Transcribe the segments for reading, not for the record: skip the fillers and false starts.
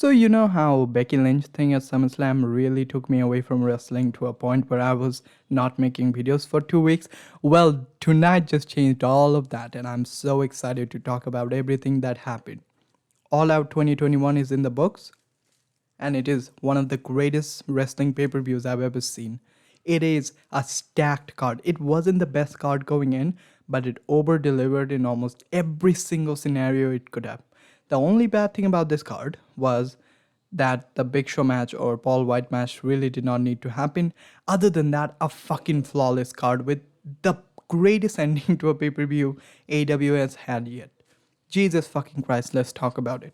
So you know how Becky Lynch thing at SummerSlam really took me away from wrestling to a point where I was not making videos for 2 weeks? Well, tonight just changed all of that, and I'm so excited to talk about everything that happened. All Out 2021 is in the books, and it is one of the greatest wrestling pay-per-views I've ever seen. It is a stacked card. It wasn't the best card going in, but it over-delivered in almost every single scenario it could have. The only bad thing about this card was that the Big Show match or Paul White match really did not need to happen. Other than that, a fucking flawless card with the greatest ending to a pay-per-view AEW has had yet. Jesus fucking Christ, let's talk about it.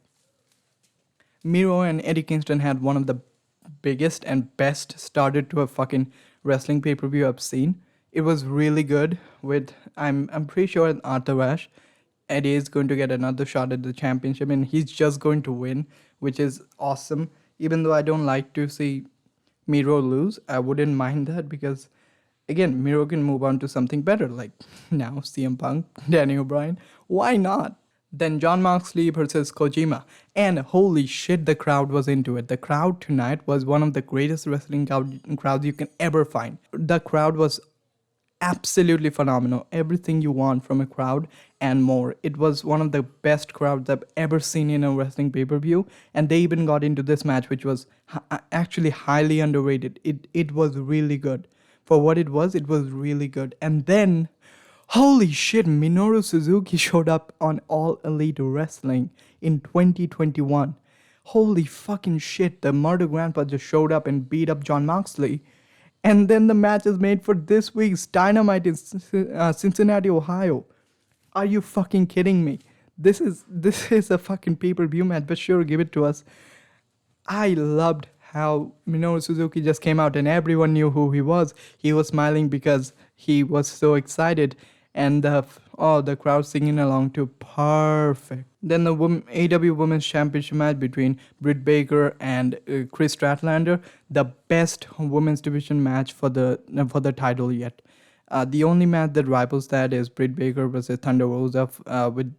Miro and Eddie Kingston had one of the biggest and best started to a fucking wrestling pay per view I've seen. It was really good. With I'm pretty sure in Arthur Ashe, Eddie is going to get another shot at the championship, and he's just going to win, which is awesome. Even though I don't like to see Miro lose, I wouldn't mind that because again, Miro can move on to something better like now CM Punk, Danny O'Brien. Why not? Then John Moxley versus Kojima. And holy shit, the crowd was into it. The crowd tonight was one of the greatest wrestling crowds you can ever find. The crowd was absolutely phenomenal. Everything you want from a crowd and more. It was one of the best crowds I've ever seen in a wrestling pay-per-view. And they even got into this match, which was actually highly underrated. It was really good. For what it was really good. And then holy shit, Minoru Suzuki showed up on All Elite Wrestling in 2021. Holy fucking shit, the Murder Grandpa just showed up and beat up John Moxley. And then the match is made for this week's Dynamite in Cincinnati, Ohio. Are you fucking kidding me? This is a fucking pay-per-view match, but sure, give it to us. I loved how Minoru Suzuki just came out and everyone knew who he was. He was smiling because he was so excited, and the crowd singing along to perfect. Then the AEW Women's Championship match between Britt Baker and Chris Statlander, the best women's division match for the title yet. The only match that rivals that is Britt Baker versus Thunder Rosa with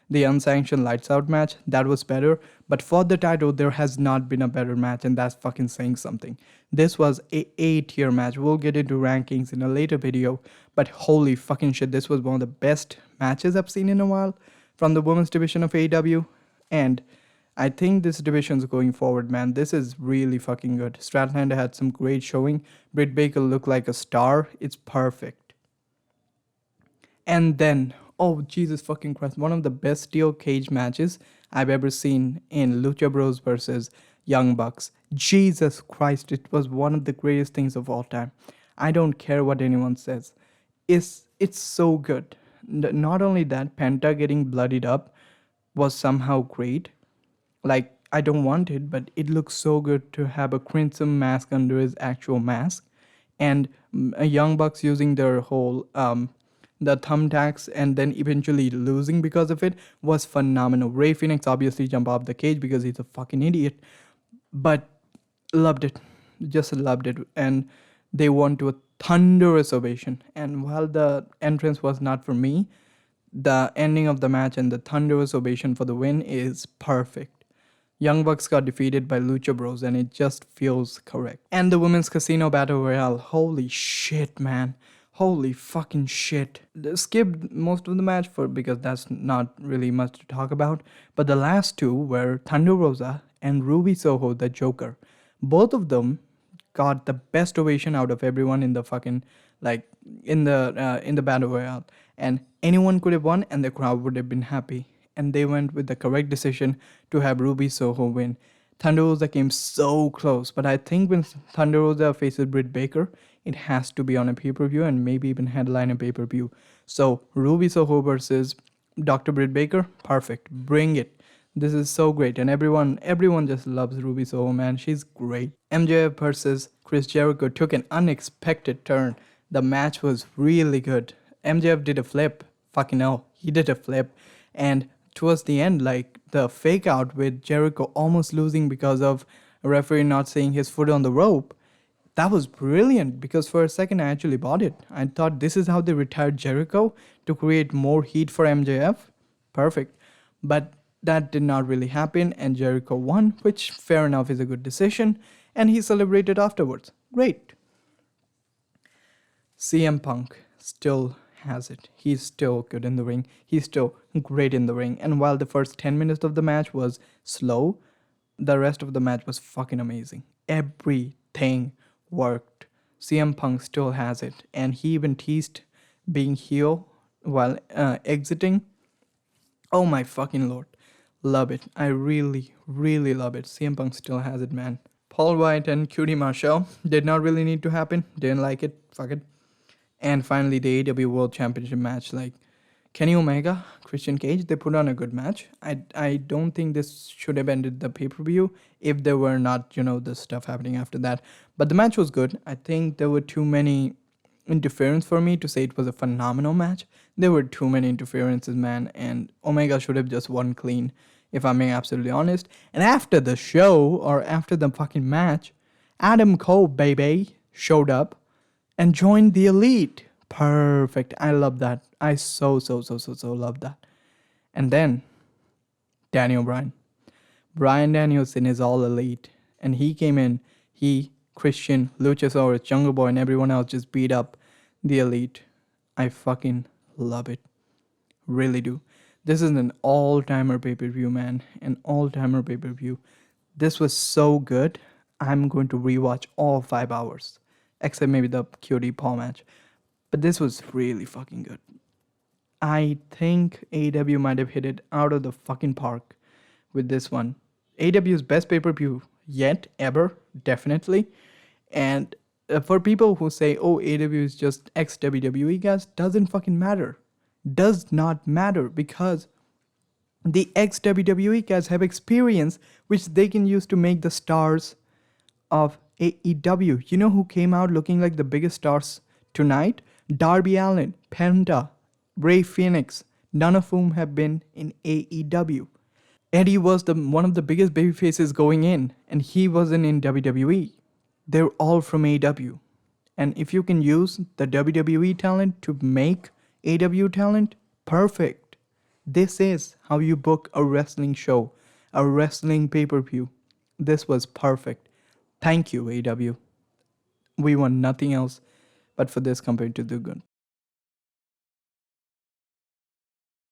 the unsanctioned lights out match. That was better, but for the title there has not been a better match, and that's fucking saying something. This was a A-tier match. We'll get into rankings in a later video, but holy fucking shit, this was one of the best matches I've seen in a while from the women's division of AEW. And I think this division's going forward, man. This is really fucking good. Statlander had some great showing. Britt Baker looked like a star. It's perfect. And then, oh Jesus fucking Christ, one of the best steel cage matches I've ever seen in Lucha Bros versus Young Bucks. Jesus Christ, it was one of the greatest things of all time. I don't care what anyone says. It's so good. Not only that, Penta getting bloodied up was somehow great. Like, I don't want it, but it looks so good to have a crimson mask under his actual mask. And Young Bucks using their whole the thumbtacks and then eventually losing because of it was phenomenal. Ray Phoenix obviously jumped off the cage because he's a fucking idiot, but loved it, just loved it. And they won to a thunderous ovation. And while the entrance was not for me, the ending of the match and the thunderous ovation for the win is perfect. Young Bucks got defeated by Lucha Bros, and it just feels correct. And the Women's Casino Battle Royale, holy shit, man. Holy fucking shit. Skipped most of the match because that's not really much to talk about. But the last two were Thunder Rosa and Ruby Soho, the Joker. Both of them got the best ovation out of everyone in the fucking, like, in the battle royale. And anyone could have won and the crowd would have been happy. And they went with the correct decision to have Ruby Soho win. Thunder Rosa came so close, but I think when Thunder Rosa faces Britt Baker, it has to be on a pay-per-view and maybe even headline a pay-per-view. So Ruby Soho versus Dr. Britt Baker, perfect. Bring it. This is so great, and everyone just loves Ruby Soho, man. She's great. MJF versus Chris Jericho took an unexpected turn. The match was really good. MJF did a flip. Fucking hell, he did a flip. And towards the end, like the fake out with Jericho almost losing because of a referee not seeing his foot on the rope, that was brilliant because for a second I actually bought it. I thought this is how they retired Jericho to create more heat for MJF. Perfect. But That did not really happen, and Jericho won, which fair enough is a good decision, and he celebrated afterwards. Great. CM Punk still has it. He's still good in the ring. He's still great in the ring. And while the first 10 minutes of the match was slow, the rest of the match was fucking amazing. Everything worked. CM Punk still has it. And he even teased being heel while exiting. Oh my fucking lord. Love it. I really, really love it. CM Punk still has it, man. Paul White and QT Marshall did not really need to happen. Didn't like it. Fuck it. And finally, the AEW World Championship match. Like Kenny Omega, Christian Cage, they put on a good match. I don't think this should have ended the pay-per-view if there were not, the stuff happening after that. But the match was good. I think there were too many interference for me to say it was a phenomenal match. There were too many interferences, man. And Omega should have just won clean, if I'm being absolutely honest. And after the show, or after the fucking match, Adam Cole, baby, showed up and joined the Elite. Perfect. I love that. I so love that. And then Daniel Bryan. Bryan Danielson is all elite. And he came in, Christian, Luchasaurus, Jungle Boy, and everyone else just beat up the Elite. I fucking love it. Really do. This is an all-timer pay-per-view, man. An all-timer pay-per-view. This was so good. I'm going to rewatch all 5 hours. Except maybe the QT Paul match. But this was really fucking good. I think AEW might have hit it out of the fucking park with this one. AEW's best pay-per-view yet, ever, definitely. And for people who say, oh, AEW is just ex-WWE, guys, doesn't fucking matter. Does not matter, because the ex-WWE guys have experience which they can use to make the stars of AEW. You know who came out looking like the biggest stars tonight? Darby Allin, Penta, Ray Phoenix, none of whom have been in AEW. Eddie was one of the biggest babyfaces going in, and he wasn't in WWE. They're all from AEW. And if you can use the WWE talent to make AEW talent, perfect. This is how you book a wrestling show, a wrestling pay-per-view. This was perfect. Thank you, AEW. We want nothing else but for this company to do good.